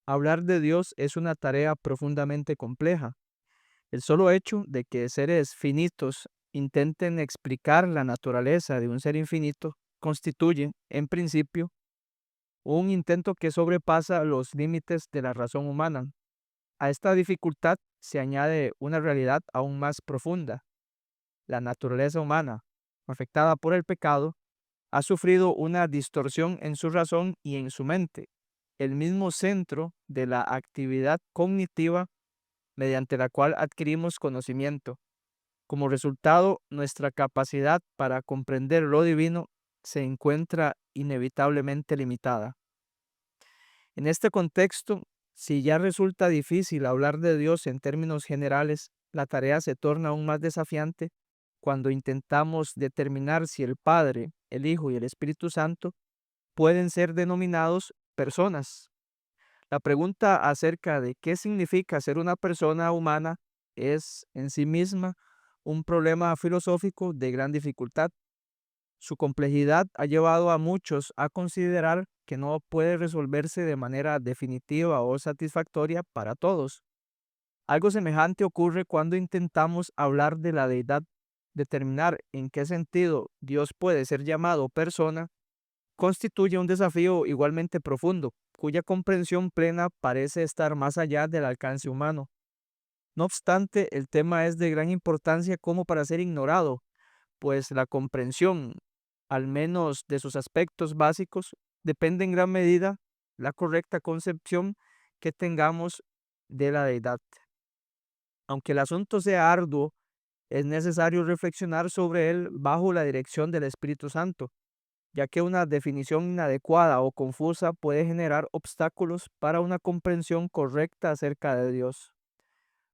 Hablar de Dios es una tarea profundamente compleja. El solo hecho de que seres finitos intenten explicar la naturaleza de un ser infinito constituye, en principio, un intento que sobrepasa los límites de la razón humana. A esta dificultad se añade una realidad aún más profunda. La naturaleza humana, afectada por el pecado, ha sufrido una distorsión en su razón y en su mente, el mismo centro de la actividad cognitiva mediante la cual adquirimos conocimiento. Como resultado, nuestra capacidad para comprender lo divino se encuentra inevitablemente limitada. En este contexto, si ya resulta difícil hablar de Dios en términos generales, la tarea se torna aún más desafiante cuando intentamos determinar si el Padre, el Hijo y el Espíritu Santo pueden ser denominados personas. La pregunta acerca de qué significa ser una persona humana es en sí misma un problema filosófico de gran dificultad. Su complejidad ha llevado a muchos a considerar que no puede resolverse de manera definitiva o satisfactoria para todos. Algo semejante ocurre cuando intentamos hablar de la deidad. Determinar en qué sentido Dios puede ser llamado persona constituye un desafío igualmente profundo, cuya comprensión plena parece estar más allá del alcance humano. No obstante, el tema es de gran importancia como para ser ignorado, pues la comprensión, al menos de sus aspectos básicos, depende en gran medida la correcta concepción que tengamos de la deidad. Aunque el asunto sea arduo, es necesario reflexionar sobre él bajo la dirección del Espíritu Santo, ya que una definición inadecuada o confusa puede generar obstáculos para una comprensión correcta acerca de Dios.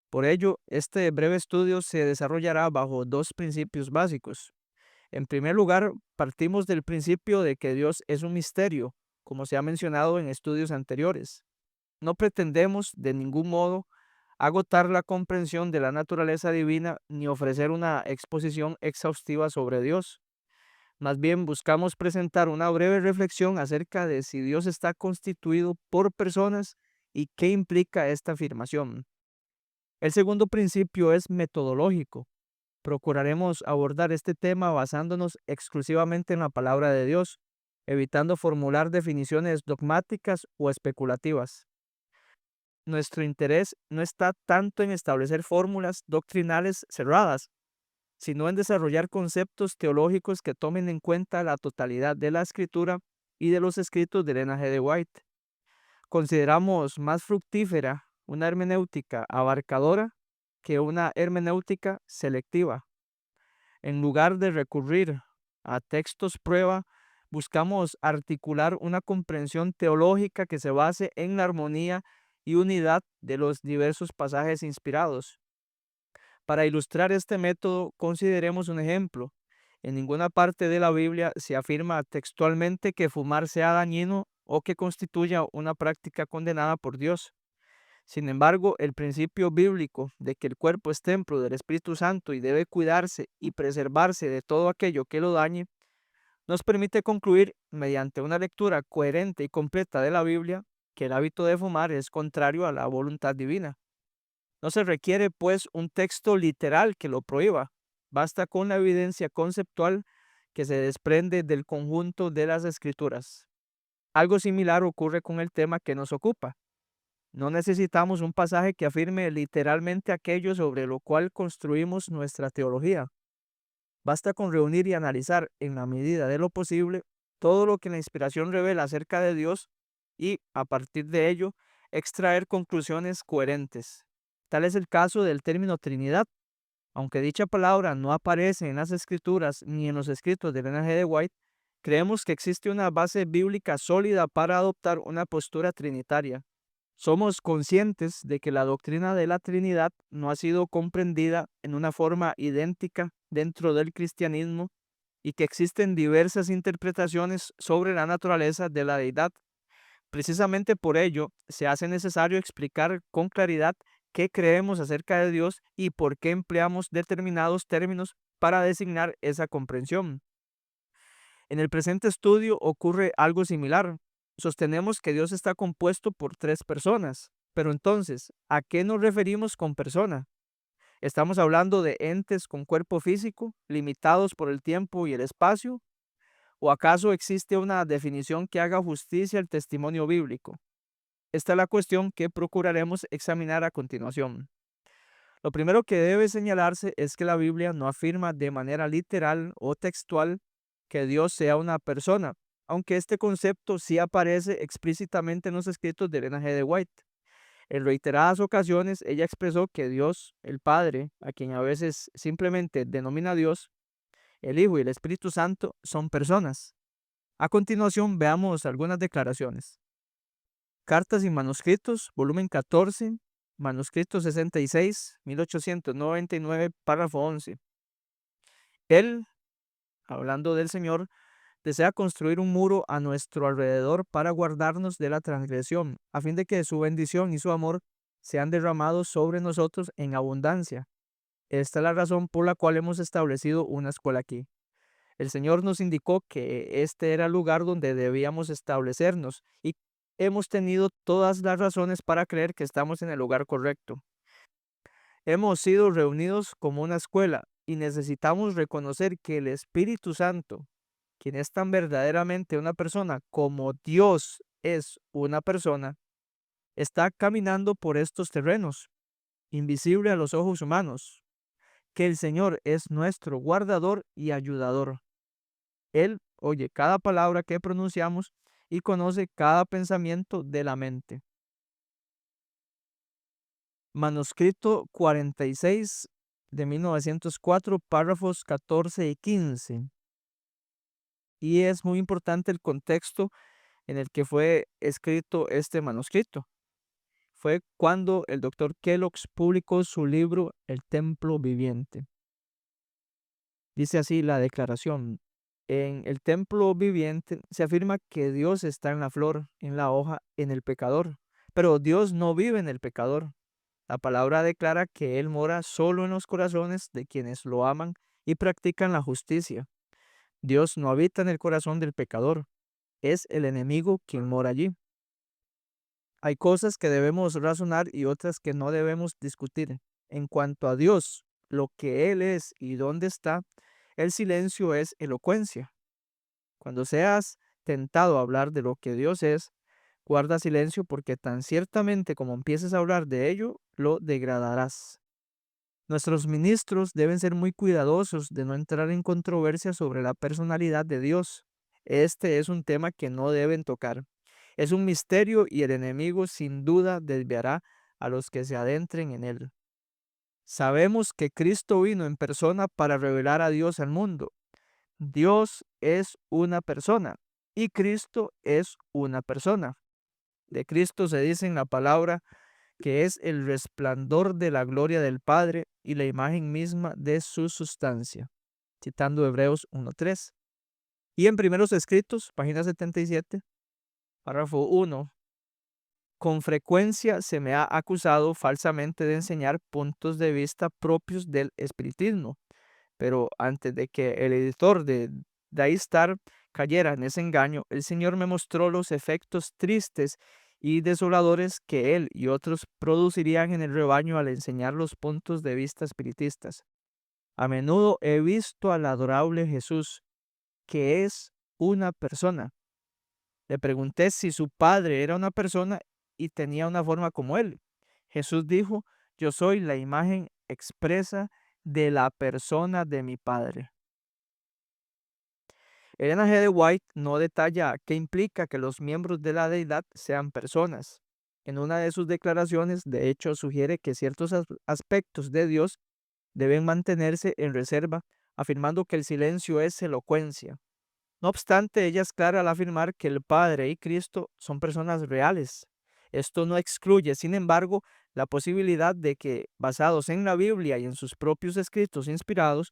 Por ello, este breve estudio se desarrollará bajo dos principios básicos. En primer lugar, partimos del principio de que Dios es un misterio, como se ha mencionado en estudios anteriores. No pretendemos de ningún modo agotar la comprensión de la naturaleza divina ni ofrecer una exposición exhaustiva sobre Dios. Más bien buscamos presentar una breve reflexión acerca de si Dios está constituido por personas y qué implica esta afirmación. El segundo principio es metodológico. Procuraremos abordar este tema basándonos exclusivamente en la palabra de Dios, evitando formular definiciones dogmáticas o especulativas. Nuestro interés no está tanto en establecer fórmulas doctrinales cerradas, sino en desarrollar conceptos teológicos que tomen en cuenta la totalidad de la escritura y de los escritos de Elena G. de White. Consideramos más fructífera una hermenéutica abarcadora que una hermenéutica selectiva. En lugar de recurrir a textos prueba, buscamos articular una comprensión teológica que se base en la armonía y unidad de los diversos pasajes inspirados. Para ilustrar este método, consideremos un ejemplo. En ninguna parte de la Biblia se afirma textualmente que fumar sea dañino o que constituya una práctica condenada por Dios. Sin embargo, el principio bíblico de que el cuerpo es templo del Espíritu Santo y debe cuidarse y preservarse de todo aquello que lo dañe, nos permite concluir, mediante una lectura coherente y completa de la Biblia, que el hábito de fumar es contrario a la voluntad divina. No se requiere, pues, un texto literal que lo prohíba. Basta con la evidencia conceptual que se desprende del conjunto de las Escrituras. Algo similar ocurre con el tema que nos ocupa. No necesitamos un pasaje que afirme literalmente aquello sobre lo cual construimos nuestra teología. Basta con reunir y analizar, en la medida de lo posible, todo lo que la inspiración revela acerca de Dios y, a partir de ello, extraer conclusiones coherentes. Tal es el caso del término Trinidad. Aunque dicha palabra no aparece en las Escrituras ni en los escritos de Elena G. de White, creemos que existe una base bíblica sólida para adoptar una postura trinitaria. Somos conscientes de que la doctrina de la Trinidad no ha sido comprendida en una forma idéntica dentro del cristianismo y que existen diversas interpretaciones sobre la naturaleza de la deidad. Precisamente por ello, se hace necesario explicar con claridad qué creemos acerca de Dios y por qué empleamos determinados términos para designar esa comprensión. En el presente estudio ocurre algo similar. sostenemos que Dios está compuesto por tres personas. Pero entonces, ¿a qué nos referimos con persona? ¿Estamos hablando de entes con cuerpo físico, limitados por el tiempo y el espacio? ¿O acaso existe una definición que haga justicia al testimonio bíblico? Esta es la cuestión que procuraremos examinar a continuación. Lo primero que debe señalarse es que la Biblia no afirma de manera literal o textual que Dios sea una persona, aunque este concepto sí aparece explícitamente en los escritos de Elena G. de White. En reiteradas ocasiones, ella expresó que Dios, el Padre, a quien a veces simplemente denomina Dios, el Hijo y el Espíritu Santo son personas. A continuación, veamos algunas declaraciones. Cartas y manuscritos, volumen 14, manuscrito 66, 1899, párrafo 11. Él, hablando del Señor, desea construir un muro a nuestro alrededor para guardarnos de la transgresión, a fin de que su bendición y su amor sean derramados sobre nosotros en abundancia. Esta es la razón por la cual hemos establecido una escuela aquí. El Señor nos indicó que este era el lugar donde debíamos establecernos y hemos tenido todas las razones para creer que estamos en el lugar correcto. Hemos sido reunidos como una escuela y necesitamos reconocer que el Espíritu Santo, quien es tan verdaderamente una persona como Dios es una persona, está caminando por estos terrenos, invisible a los ojos humanos, que el Señor es nuestro guardador y ayudador. Él oye cada palabra que pronunciamos y conoce cada pensamiento de la mente. Manuscrito 46 de 1904, párrafos 14 y 15. Y es muy importante el contexto en el que fue escrito este manuscrito. Fue cuando el doctor Kellogg publicó su libro El Templo Viviente. Dice así la declaración. En el templo viviente se afirma que Dios está en la flor, en la hoja, en el pecador. Pero Dios no vive en el pecador. La palabra declara que Él mora solo en los corazones de quienes lo aman y practican la justicia. Dios no habita en el corazón del pecador. Es el enemigo quien mora allí. Hay cosas que debemos razonar y otras que no debemos discutir. En cuanto a Dios, lo que Él es y dónde está, el silencio es elocuencia. Cuando seas tentado a hablar de lo que Dios es, guarda silencio porque tan ciertamente como empieces a hablar de ello, lo degradarás. Nuestros ministros deben ser muy cuidadosos de no entrar en controversia sobre la personalidad de Dios. Este es un tema que no deben tocar. Es un misterio y el enemigo sin duda desviará a los que se adentren en él. Sabemos que Cristo vino en persona para revelar a Dios al mundo. Dios es una persona y Cristo es una persona. De Cristo se dice en la palabra que es el resplandor de la gloria del Padre y la imagen misma de su sustancia, citando Hebreos 1:3. Y en Primeros Escritos, página 77, párrafo 1, con frecuencia se me ha acusado falsamente de enseñar puntos de vista propios del espiritismo, pero antes de que el editor de Daystar cayera en ese engaño, el Señor me mostró los efectos tristes y desoladores que él y otros producirían en el rebaño al enseñar los puntos de vista espiritistas. A menudo he visto al adorable Jesús, que es una persona. Le pregunté si su padre era una persona y tenía una forma como él. Jesús dijo, yo soy la imagen expresa de la persona de mi padre. Elena G. de White no detalla qué implica que los miembros de la deidad sean personas. En una de sus declaraciones, de hecho, sugiere que ciertos aspectos de Dios deben mantenerse en reserva, afirmando que el silencio es elocuencia. No obstante, ella es clara al afirmar que el Padre y Cristo son personas reales. Esto no excluye, sin embargo, la posibilidad de que, basados en la Biblia y en sus propios escritos inspirados,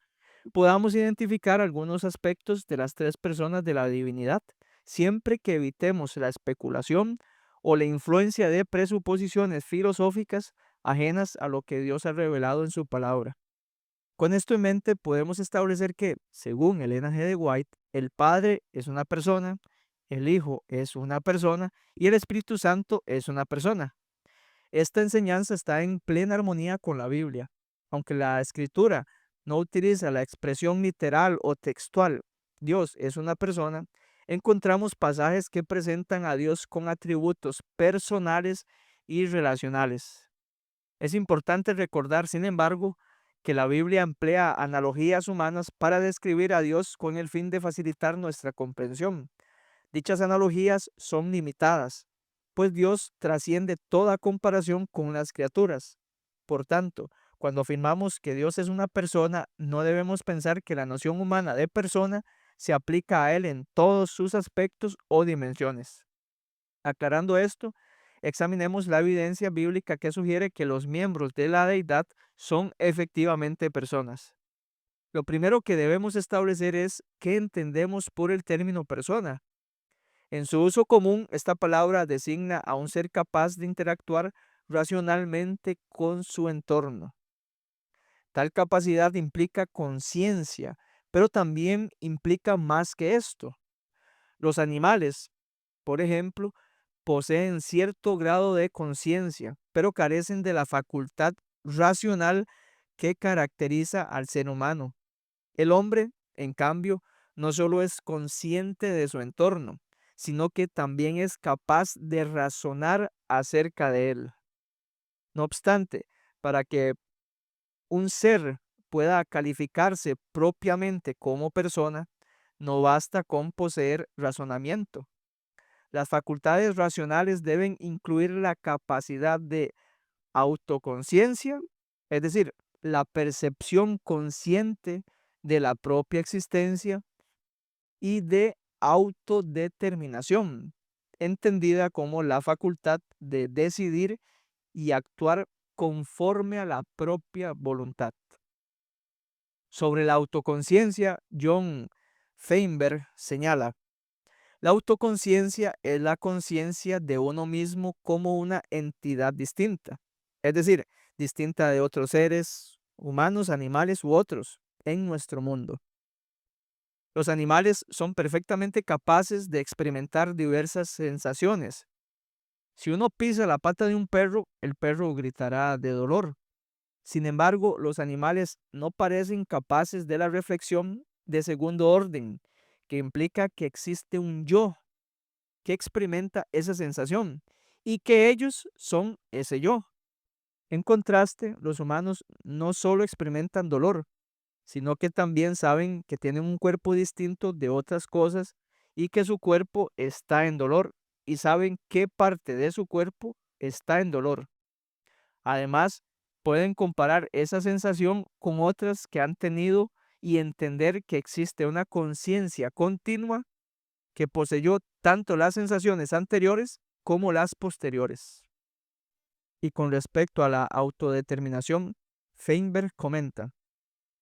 podamos identificar algunos aspectos de las tres personas de la divinidad, siempre que evitemos la especulación o la influencia de presuposiciones filosóficas ajenas a lo que Dios ha revelado en su palabra. Con esto en mente, podemos establecer que, según Elena G. de White, el Padre es una persona, el Hijo es una persona y el Espíritu Santo es una persona. Esta enseñanza está en plena armonía con la Biblia. Aunque la Escritura no utiliza la expresión literal o textual, Dios es una persona, encontramos pasajes que presentan a Dios con atributos personales y relacionales. Es importante recordar, sin embargo, que la Biblia emplea analogías humanas para describir a Dios con el fin de facilitar nuestra comprensión. Dichas analogías son limitadas, pues Dios trasciende toda comparación con las criaturas. Por tanto, cuando afirmamos que Dios es una persona, no debemos pensar que la noción humana de persona se aplica a Él en todos sus aspectos o dimensiones. Aclarando esto, examinemos la evidencia bíblica que sugiere que los miembros de la deidad son efectivamente personas. Lo primero que debemos establecer es qué entendemos por el término persona. En su uso común, esta palabra designa a un ser capaz de interactuar racionalmente con su entorno. Tal capacidad implica conciencia, pero también implica más que esto. Los animales, por ejemplo, poseen cierto grado de conciencia, pero carecen de la facultad racional que caracteriza al ser humano. El hombre, en cambio, no solo es consciente de su entorno, sino que también es capaz de razonar acerca de él. No obstante, para que un ser pueda calificarse propiamente como persona, no basta con poseer razonamiento. Las facultades racionales deben incluir la capacidad de autoconciencia, es decir, la percepción consciente de la propia existencia, y de autodeterminación, entendida como la facultad de decidir y actuar conforme a la propia voluntad. Sobre la autoconciencia, John Feinberg señala: la autoconciencia es la conciencia de uno mismo como una entidad distinta, es decir, distinta de otros seres, humanos, animales u otros, en nuestro mundo. Los animales son perfectamente capaces de experimentar diversas sensaciones. Si uno pisa la pata de un perro, el perro gritará de dolor. Sin embargo, los animales no parecen capaces de la reflexión de segundo orden, que implica que existe un yo que experimenta esa sensación y que ellos son ese yo. En contraste, los humanos no solo experimentan dolor, sino que también saben que tienen un cuerpo distinto de otras cosas y que su cuerpo está en dolor y saben qué parte de su cuerpo está en dolor. Además, pueden comparar esa sensación con otras que han tenido y entender que existe una conciencia continua que poseyó tanto las sensaciones anteriores como las posteriores. Y con respecto a la autodeterminación, Feinberg comenta: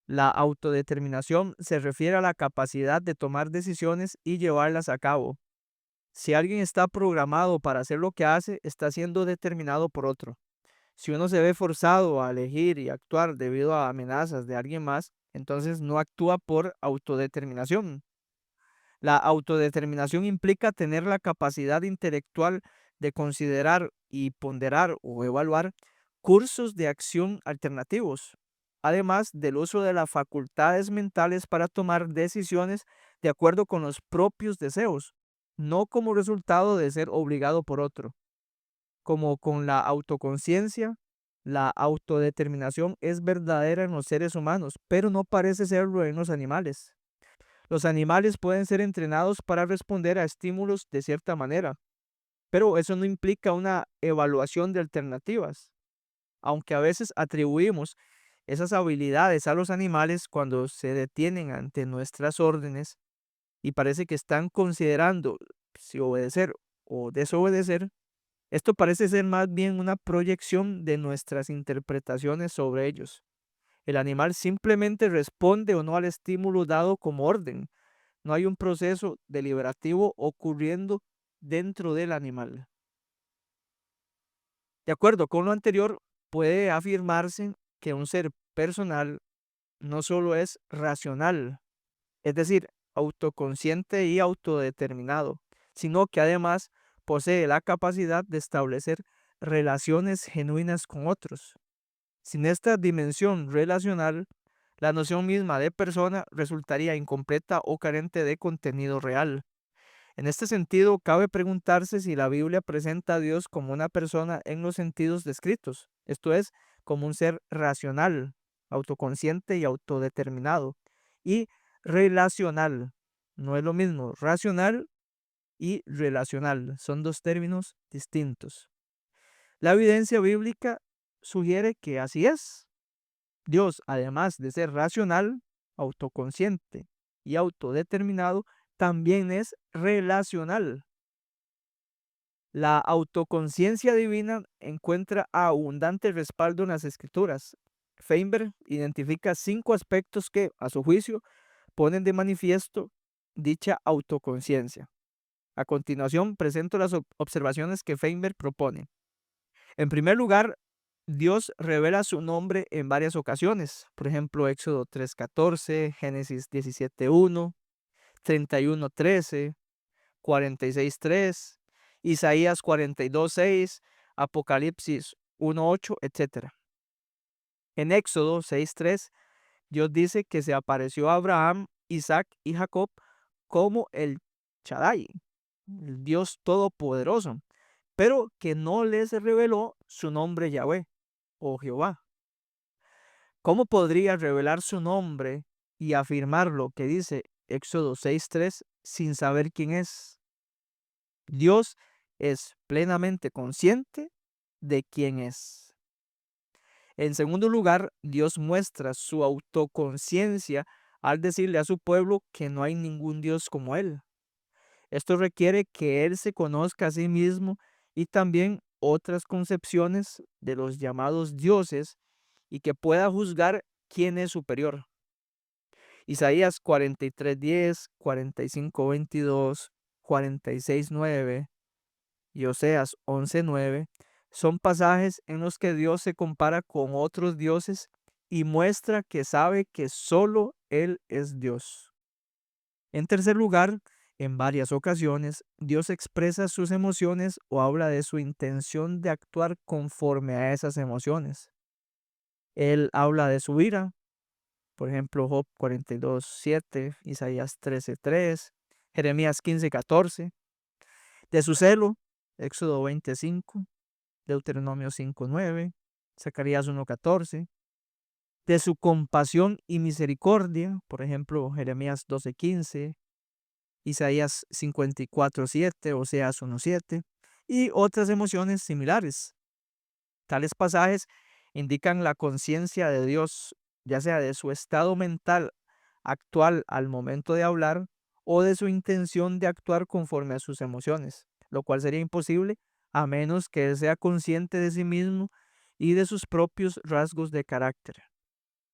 la autodeterminación se refiere a la capacidad de tomar decisiones y llevarlas a cabo. Si alguien está programado para hacer lo que hace, está siendo determinado por otro. Si uno se ve forzado a elegir y actuar debido a amenazas de alguien más, entonces no actúa por autodeterminación. La autodeterminación implica tener la capacidad intelectual de considerar y ponderar o evaluar cursos de acción alternativos, además del uso de las facultades mentales para tomar decisiones de acuerdo con los propios deseos, no como resultado de ser obligado por otro. Como con la autoconciencia, la autodeterminación es verdadera en los seres humanos, pero no parece serlo en los animales. Los animales pueden ser entrenados para responder a estímulos de cierta manera, pero eso no implica una evaluación de alternativas. Aunque a veces atribuimos esas habilidades a los animales cuando se detienen ante nuestras órdenes y parece que están considerando si obedecer o desobedecer, esto parece ser más bien una proyección de nuestras interpretaciones sobre ellos. El animal simplemente responde o no al estímulo dado como orden. No hay un proceso deliberativo ocurriendo dentro del animal. De acuerdo con lo anterior, puede afirmarse que un ser personal no solo es racional, es decir, autoconsciente y autodeterminado, sino que además posee la capacidad de establecer relaciones genuinas con otros. Sin esta dimensión relacional, la noción misma de persona resultaría incompleta o carente de contenido real. En este sentido, cabe preguntarse si la Biblia presenta a Dios como una persona en los sentidos descritos, esto es, como un ser racional, autoconsciente y autodeterminado, y relacional. No es lo mismo, racional y relacional, son dos términos distintos. La evidencia bíblica sugiere que así es. Dios, además de ser racional, autoconsciente y autodeterminado, también es relacional. La autoconciencia divina encuentra abundante respaldo en las escrituras. Feinberg identifica 5 aspectos que, a su juicio, ponen de manifiesto dicha autoconciencia. A continuación, presento las observaciones que Feinberg propone. En primer lugar, Dios revela su nombre en varias ocasiones. Por ejemplo, Éxodo 3:14, Génesis 17:1, 31:13, 46:3, Isaías 42:6, Apocalipsis 1:8, etc. En Éxodo 6:3, Dios dice que se apareció a Abraham, Isaac y Jacob como el Shaddai, el Dios Todopoderoso, pero que no les reveló su nombre Yahweh o Jehová. ¿Cómo podría revelar su nombre y afirmar lo que dice Éxodo 6:3 sin saber quién es? Dios es plenamente consciente de quién es. En segundo lugar, Dios muestra su autoconciencia al decirle a su pueblo que no hay ningún Dios como Él. Esto requiere que Él se conozca a sí mismo y también otras concepciones de los llamados dioses y que pueda juzgar quién es superior. Isaías 43:10, 45:22, 46:9 y Oseas 11:9 son pasajes en los que Dios se compara con otros dioses y muestra que sabe que solo Él es Dios. En tercer lugar, en varias ocasiones, Dios expresa sus emociones o habla de su intención de actuar conforme a esas emociones. Él habla de su ira, por ejemplo, Job 42:7, Isaías 13:3, Jeremías 15:14, de su celo, Éxodo 20:5, Deuteronomio 5:9, Zacarías 1:14, de su compasión y misericordia, por ejemplo, Jeremías 12:15, Isaías 54:7, Oseas 1:7, y otras emociones similares. Tales pasajes indican la conciencia de Dios, ya sea de su estado mental actual al momento de hablar o de su intención de actuar conforme a sus emociones, lo cual sería imposible a menos que él sea consciente de sí mismo y de sus propios rasgos de carácter.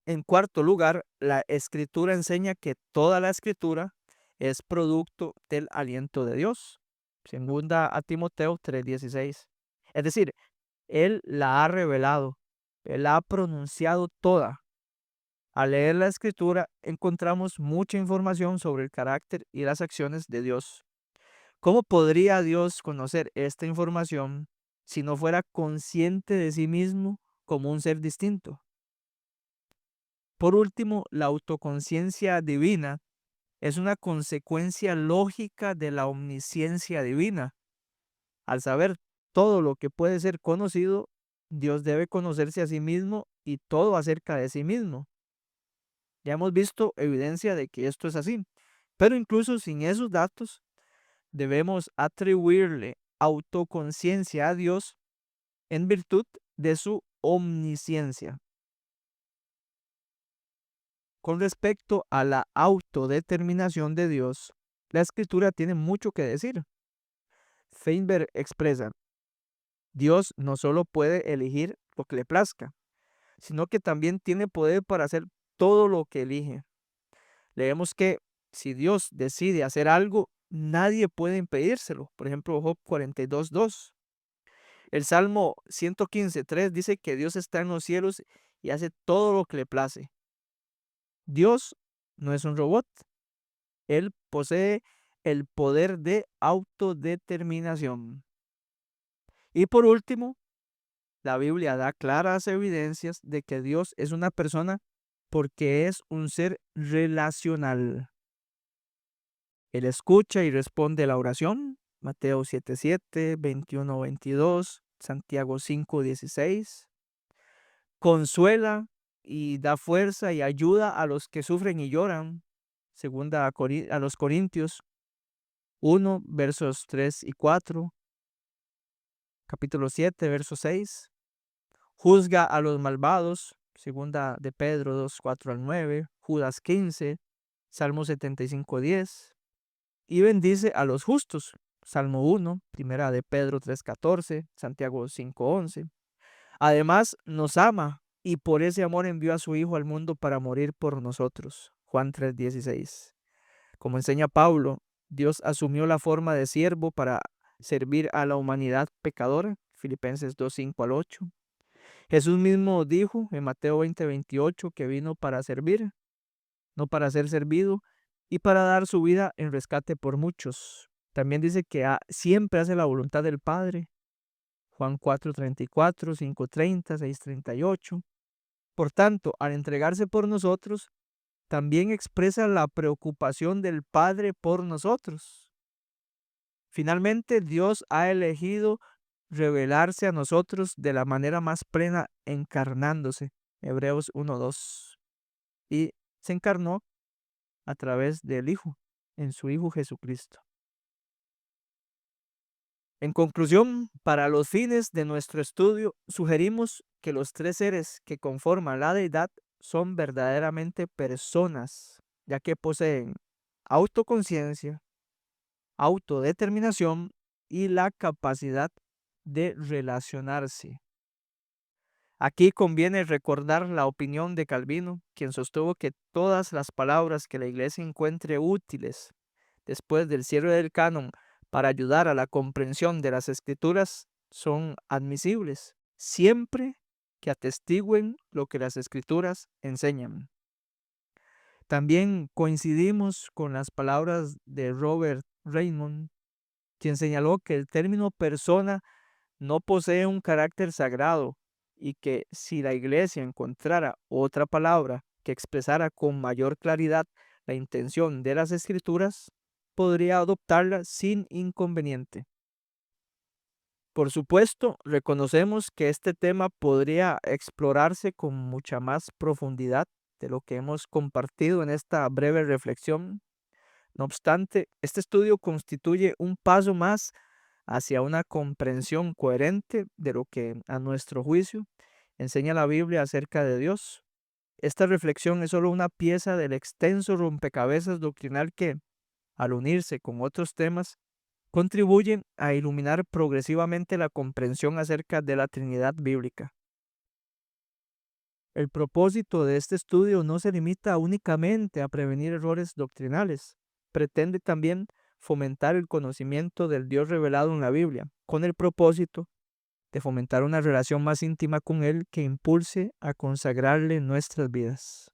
En cuarto lugar, la escritura enseña que toda la escritura es producto del aliento de Dios. Segunda a Timoteo 3:16. Es decir, Él la ha revelado, Él la ha pronunciado toda. Al leer la escritura encontramos mucha información sobre el carácter y las acciones de Dios. ¿Cómo podría Dios conocer esta información si no fuera consciente de sí mismo como un ser distinto? Por último, la autoconciencia divina es una consecuencia lógica de la omnisciencia divina. Al saber todo lo que puede ser conocido, Dios debe conocerse a sí mismo y todo acerca de sí mismo. Ya hemos visto evidencia de que esto es así, pero incluso sin esos datos, debemos atribuirle autoconciencia a Dios en virtud de su omnisciencia. Con respecto a la autodeterminación de Dios, la escritura tiene mucho que decir. Feinberg expresa: Dios no solo puede elegir lo que le plazca, sino que también tiene poder para hacer todo lo que elige. Leemos que si Dios decide hacer algo, nadie puede impedírselo. Por ejemplo, Job 42:2. El Salmo 115:3 dice que Dios está en los cielos y hace todo lo que le place. Dios no es un robot. Él posee el poder de autodeterminación. Y por último, la Biblia da claras evidencias de que Dios es una persona porque es un ser relacional. Él escucha y responde la oración, Mateo 7:7, 21:22, Santiago 5:16. Consuela y da fuerza y ayuda a los que sufren y lloran, segunda a los Corintios 1, versos 3 y 4, capítulo 7, verso 6. Juzga a los malvados, segunda de Pedro 2, 4 al 9, Judas 15, Salmo 75:10. Y bendice a los justos, Salmo 1, primera de Pedro 3:14, Santiago 5:11. Además, nos ama y por ese amor envió a su Hijo al mundo para morir por nosotros, Juan 3:16. Como enseña Pablo, Dios asumió la forma de siervo para servir a la humanidad pecadora, Filipenses 2, 5 al 8. Jesús mismo dijo en Mateo 20:28 que vino para servir, no para ser servido, y para dar su vida en rescate por muchos. También dice que siempre hace la voluntad del Padre, Juan 4:34, 5:30, 6:38. Por tanto, al entregarse por nosotros, también expresa la preocupación del Padre por nosotros. Finalmente, Dios ha elegido revelarse a nosotros de la manera más plena encarnándose, Hebreos 1:2, y se encarnó a través del Hijo, en su Hijo Jesucristo. En conclusión, para los fines de nuestro estudio, sugerimos que los tres seres que conforman la deidad son verdaderamente personas, ya que poseen autoconciencia, autodeterminación y la capacidad de relacionarse. Aquí conviene recordar la opinión de Calvino, quien sostuvo que todas las palabras que la Iglesia encuentre útiles después del cierre del canon para ayudar a la comprensión de las Escrituras son admisibles, siempre que atestiguen lo que las Escrituras enseñan. También coincidimos con las palabras de Robert Raymond, quien señaló que el término persona no posee un carácter sagrado y que si la Iglesia encontrara otra palabra que expresara con mayor claridad la intención de las Escrituras, podría adoptarla sin inconveniente. Por supuesto, reconocemos que este tema podría explorarse con mucha más profundidad de lo que hemos compartido en esta breve reflexión. No obstante, este estudio constituye un paso más hacia una comprensión coherente de lo que, a nuestro juicio, enseña la Biblia acerca de Dios. Esta reflexión es solo una pieza del extenso rompecabezas doctrinal que, al unirse con otros temas, contribuyen a iluminar progresivamente la comprensión acerca de la Trinidad bíblica. El propósito de este estudio no se limita únicamente a prevenir errores doctrinales, pretende también fomentar el conocimiento del Dios revelado en la Biblia, con el propósito de fomentar una relación más íntima con Él que impulse a consagrarle nuestras vidas.